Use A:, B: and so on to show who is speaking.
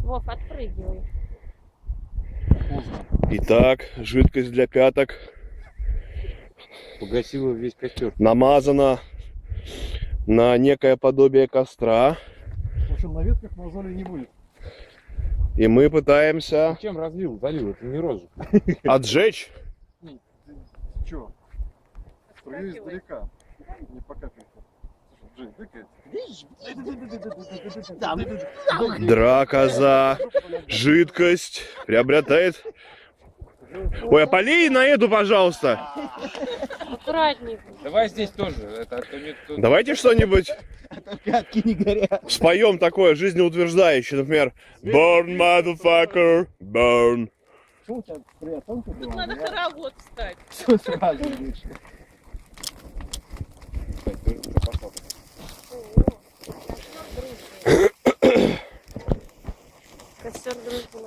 A: Вов, отпрыгивай.
B: Итак, жидкость для пяток
C: Погасила весь костер.
B: намазана на некое подобие костра.
D: В общем, на ветках мозоли не будет.
B: И мы пытаемся
C: Чем разлил? Залил, это не розжиг.
B: отжечь.
D: Ты чё? Струю издалека. Не по капельке. Слушай, Джей, дыкает.
B: Драка за жидкость приобретает. Ой, а полей на эту, пожалуйста.
A: Аккуратней.
C: Давай здесь тоже. Это, а то мне тут...
B: Давайте что-нибудь
E: Пятки не горят.
B: споем такое жизнеутверждающее, например, Burn, motherfucker, burn.
E: Что у тебя приоценка
A: Тут
E: была?
A: надо хоровод стать.
E: Все сразу вышло.
A: Костер дружбы.